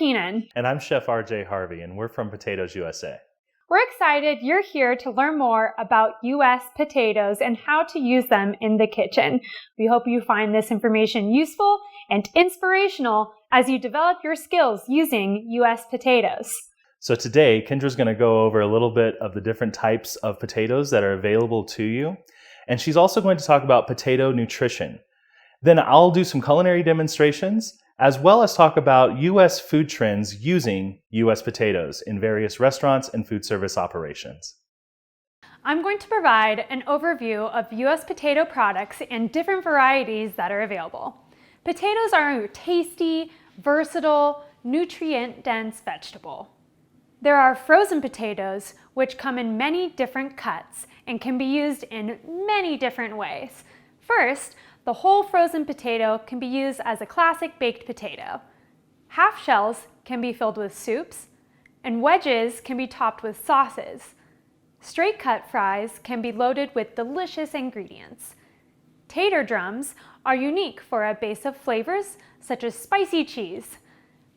Keenan. And I'm Chef RJ Harvey, and we're from Potatoes USA. We're excited you're here to learn more about U.S. potatoes and how to use them in the kitchen. We hope you find this information useful and inspirational as you develop your skills using U.S. potatoes. So today, Kendra's going to go over a little bit of the different types of potatoes that are available to you. And she's also going to talk about potato nutrition. Then I'll do some culinary demonstrations, as well as talk about U.S. food trends using U.S. potatoes in various restaurants and food service operations. I'm going to provide an overview of U.S. potato products and different varieties that are available. Potatoes are a tasty, versatile, nutrient-dense vegetable. There are frozen potatoes, which come in many different cuts and can be used in many different ways. First, the whole frozen potato can be used as a classic baked potato. Half shells can be filled with soups, and wedges can be topped with sauces. Straight cut fries can be loaded with delicious ingredients. Tater drums are unique for a base of flavors such as spicy cheese.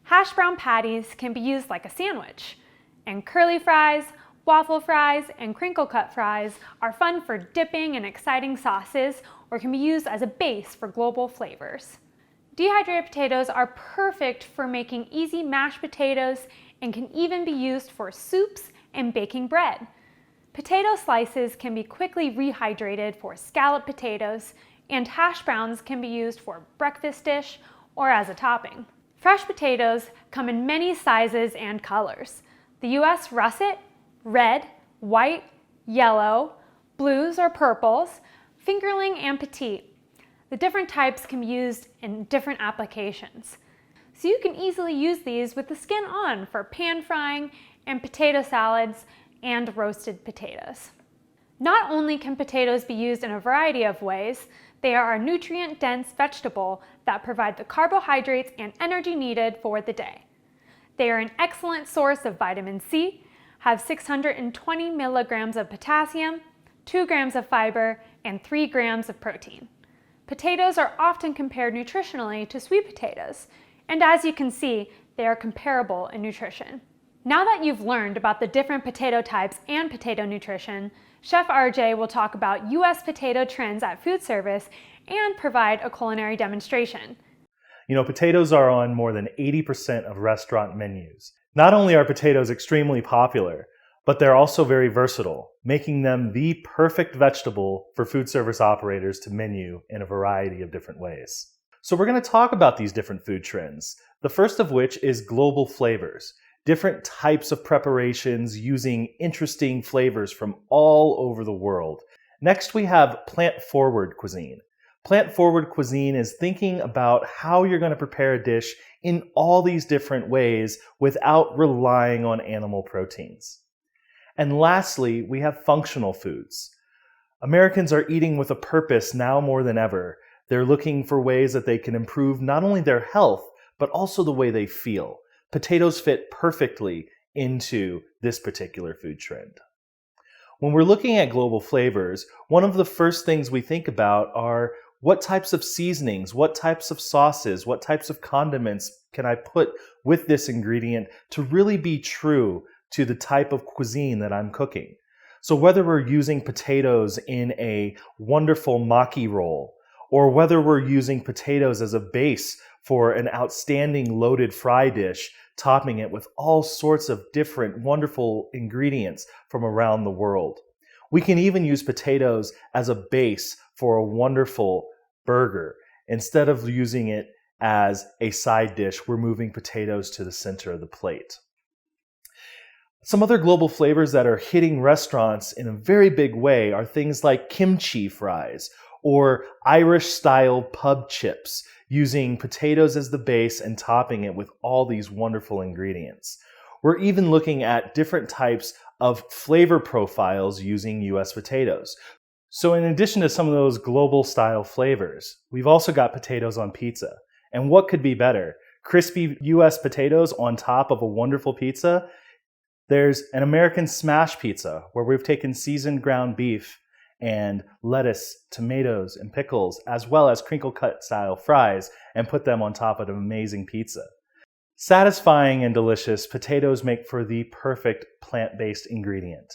Hash brown patties can be used like a sandwich. And curly fries, waffle fries, and crinkle cut fries are fun for dipping in exciting sauces or can be used as a base for global flavors. Dehydrated potatoes are perfect for making easy mashed potatoes and can even be used for soups and baking bread. Potato slices can be quickly rehydrated for scalloped potatoes, and hash browns can be used for breakfast dish or as a topping. Fresh potatoes come in many sizes and colors. The U.S. russet, red, white, yellow, blues or purples, fingerling, and petite. The different types can be used in different applications. So you can easily use these with the skin on for pan frying and potato salads and roasted potatoes. Not only can potatoes be used in a variety of ways, they are a nutrient-dense vegetable that provide the carbohydrates and energy needed for the day. They are an excellent source of vitamin C, have 620 milligrams of potassium, 2 grams of fiber, and 3 grams of protein. Potatoes are often compared nutritionally to sweet potatoes, and as you can see, they are comparable in nutrition. Now that you've learned about the different potato types and potato nutrition, Chef RJ will talk about U.S. potato trends at food service and provide a culinary demonstration. You know, potatoes are on more than 80% of restaurant menus. Not only are potatoes extremely popular, but they're also very versatile, making them the perfect vegetable for food service operators to menu in a variety of different ways. So we're going to talk about these different food trends, the first of which is global flavors, different types of preparations using interesting flavors from all over the world. Next, we have plant-forward cuisine. Plant-forward cuisine is thinking about how you're going to prepare a dish in all these different ways without relying on animal proteins. And lastly, we have functional foods. Americans are eating with a purpose now more than ever. They're looking for ways that they can improve not only their health, but also the way they feel. Potatoes fit perfectly into this particular food trend. When we're looking at global flavors, one of the first things we think about are what types of seasonings, what types of sauces, what types of condiments can I put with this ingredient to really be true to the type of cuisine that I'm cooking. So whether we're using potatoes in a wonderful maki roll, or whether we're using potatoes as a base for an outstanding loaded fry dish, topping it with all sorts of different wonderful ingredients from around the world. We can even use potatoes as a base for a wonderful burger. Instead of using it as a side dish, we're moving potatoes to the center of the plate. Some other global flavors that are hitting restaurants in a very big way are things like kimchi fries or Irish-style pub chips, using potatoes as the base and topping it with all these wonderful ingredients. We're even looking at different types of flavor profiles using U.S. potatoes. So in addition to some of those global-style flavors, we've also got potatoes on pizza. And what could be better? Crispy U.S. potatoes on top of a wonderful pizza? There's an American smash pizza where we've taken seasoned ground beef and lettuce, tomatoes, and pickles, as well as crinkle cut style fries, and put them on top of an amazing pizza. Satisfying and delicious, potatoes make for the perfect plant-based ingredient.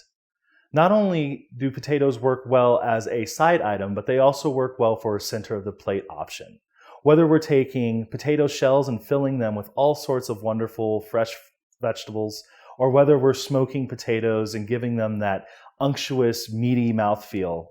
Not only do potatoes work well as a side item, but they also work well for a center of the plate option. Whether we're taking potato shells and filling them with all sorts of wonderful fresh vegetables, or whether we're smoking potatoes and giving them that unctuous, meaty mouthfeel.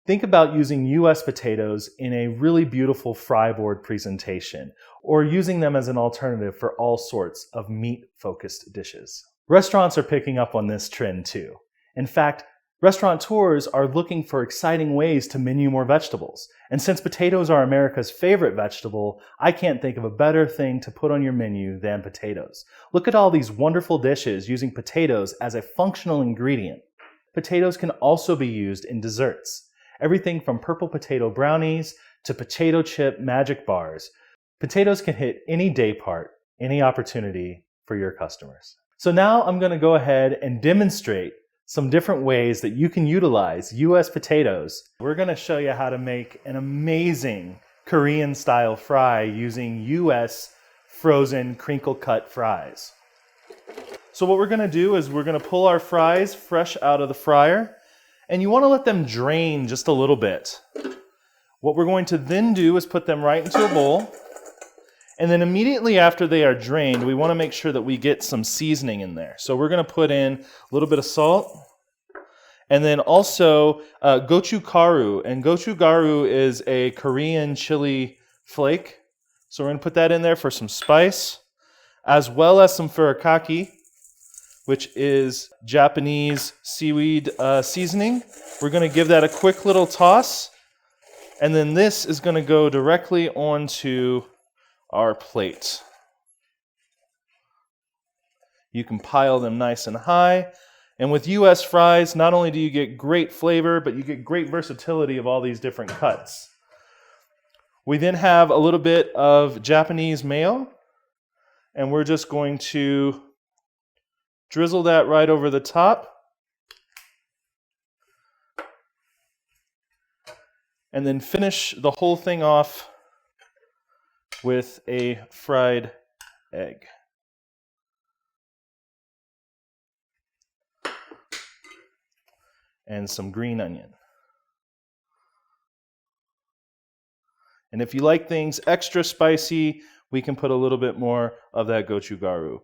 Think about using US potatoes in a really beautiful fry board presentation, or using them as an alternative for all sorts of meat-focused dishes. Restaurants are picking up on this trend too. In fact, restaurateurs are looking for exciting ways to menu more vegetables. And since potatoes are America's favorite vegetable, I can't think of a better thing to put on your menu than potatoes. Look at all these wonderful dishes using potatoes as a functional ingredient. Potatoes can also be used in desserts. Everything from purple potato brownies to potato chip magic bars. Potatoes can hit any day part, any opportunity for your customers. So now I'm going to go ahead and demonstrate some different ways that you can utilize US potatoes. We're going to show you how to make an amazing Korean style fry using US frozen crinkle cut fries. So what we're going to do is we're going to pull our fries fresh out of the fryer. And you want to let them drain just a little bit. What we're going to then do is put them right into a bowl. And then immediately after they are drained, we want to make sure that we get some seasoning in there. So we're going to put in a little bit of salt. And then also gochugaru. And gochugaru is a Korean chili flake. So we're going to put that in there for some spice, as well as some furikake, which is Japanese seaweed seasoning. We're going to give that a quick little toss. And then this is going to go directly onto our plate. You can pile them nice and high. And with US fries, not only do you get great flavor, but you get great versatility of all these different cuts. We then have a little bit of Japanese mayo. And we're just going to drizzle that right over the top. And then finish the whole thing off with a fried egg. And some green onion. And if you like things extra spicy, we can put a little bit more of that gochugaru.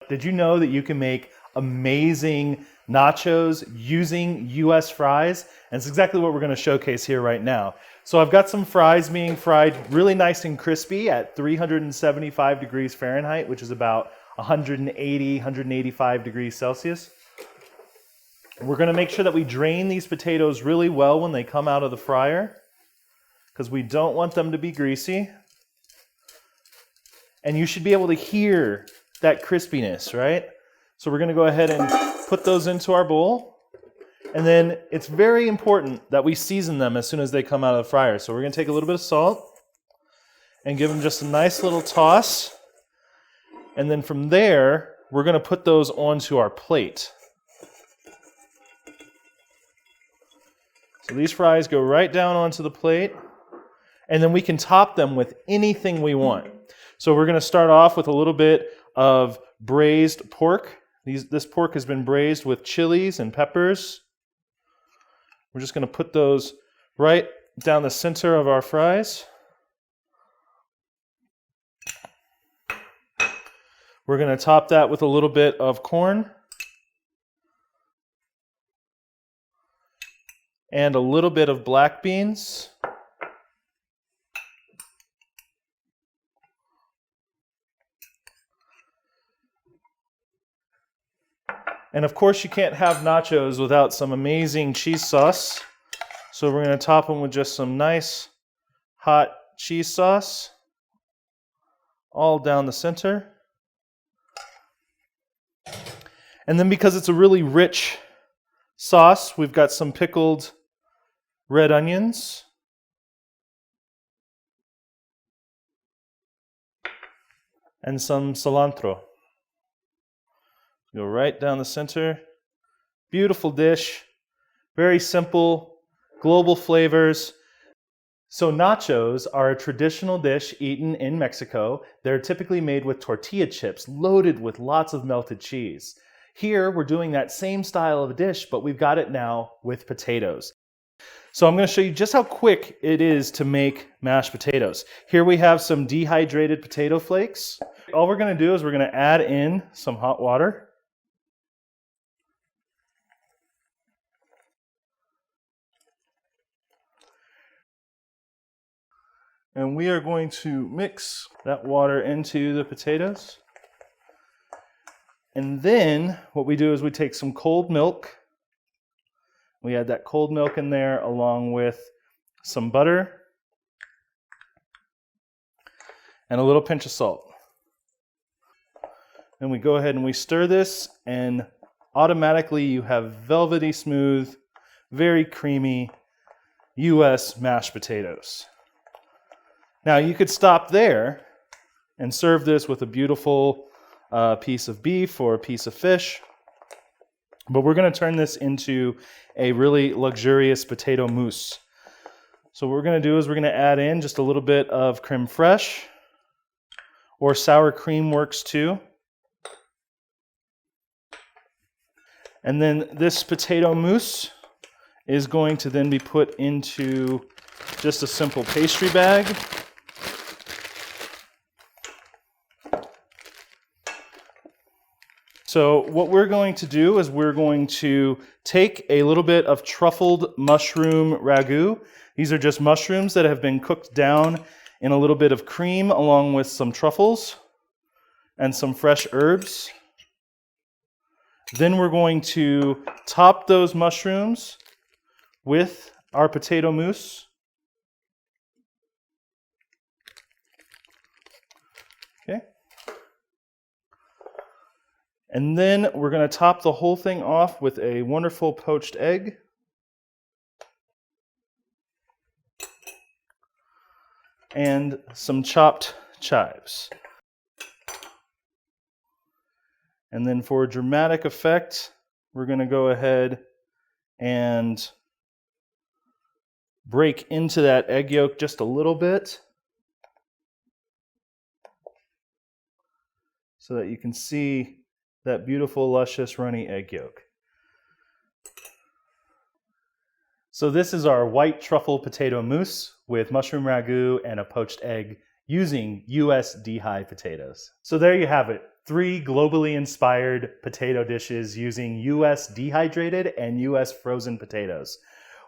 Did you know that you can make amazing nachos using US fries? And it's exactly what we're going to showcase here right now. So I've got some fries being fried really nice and crispy at 375 degrees Fahrenheit, which is about 180, 185 degrees Celsius. We're going to make sure that we drain these potatoes really well when they come out of the fryer, because we don't want them to be greasy. And you should be able to hear that crispiness, right? So we're going to go ahead and put those into our bowl. And then it's very important that we season them as soon as they come out of the fryer. So we're going to take a little bit of salt and give them just a nice little toss. And then from there, we're going to put those onto our plate. So these fries go right down onto the plate. And then we can top them with anything we want. So we're going to start off with a little bit of braised pork. This pork has been braised with chilies and peppers. We're just going to put those right down the center of our fries. We're going to top that with a little bit of corn and a little bit of black beans. And of course, you can't have nachos without some amazing cheese sauce. So we're going to top them with just some nice hot cheese sauce all down the center. And then because it's a really rich sauce, we've got some pickled red onions. And some cilantro. Go right down the center. Beautiful dish. Very simple, global flavors. So nachos are a traditional dish eaten in Mexico. They're typically made with tortilla chips loaded with lots of melted cheese. Here, we're doing that same style of a dish, but we've got it now with potatoes. So I'm going to show you just how quick it is to make mashed potatoes. Here we have some dehydrated potato flakes. All we're going to do is we're going to add in some hot water. And we are going to mix that water into the potatoes. And then what we do is we take some cold milk. We add that cold milk in there along with some butter and a little pinch of salt. Then we go ahead and we stir this, and automatically you have velvety smooth, very creamy US mashed potatoes. Now you could stop there and serve this with a beautiful piece of beef or a piece of fish, but we're going to turn this into a really luxurious potato mousse. So what we're going to do is we're going to add in just a little bit of creme fraiche, or sour cream works too. And then this potato mousse is going to then be put into just a simple pastry bag. So what we're going to do is we're going to take a little bit of truffled mushroom ragu. These are just mushrooms that have been cooked down in a little bit of cream along with some truffles and some fresh herbs. Then we're going to top those mushrooms with our potato mousse. Okay. And then we're going to top the whole thing off with a wonderful poached egg. And some chopped chives. And then for a dramatic effect, we're going to go ahead and break into that egg yolk just a little bit so that you can see that beautiful, luscious, runny egg yolk. So this is our white truffle potato mousse with mushroom ragu and a poached egg using US dehy potatoes. So there you have it. 3 globally inspired potato dishes using US dehydrated and US frozen potatoes.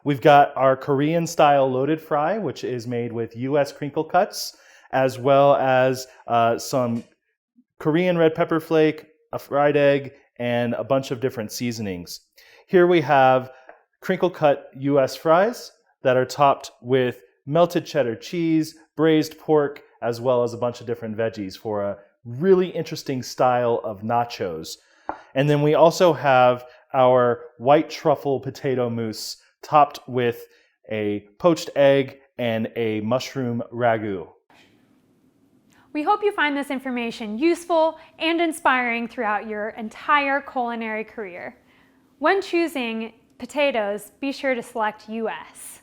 We've got our Korean style loaded fry, which is made with US crinkle cuts, as well as some Korean red pepper flake, a fried egg, and a bunch of different seasonings. Here we have crinkle cut US fries that are topped with melted cheddar cheese, braised pork, as well as a bunch of different veggies for a really interesting style of nachos. And then we also have our white truffle potato mousse topped with a poached egg and a mushroom ragu. We hope you find this information useful and inspiring throughout your entire culinary career. When choosing potatoes, be sure to select US.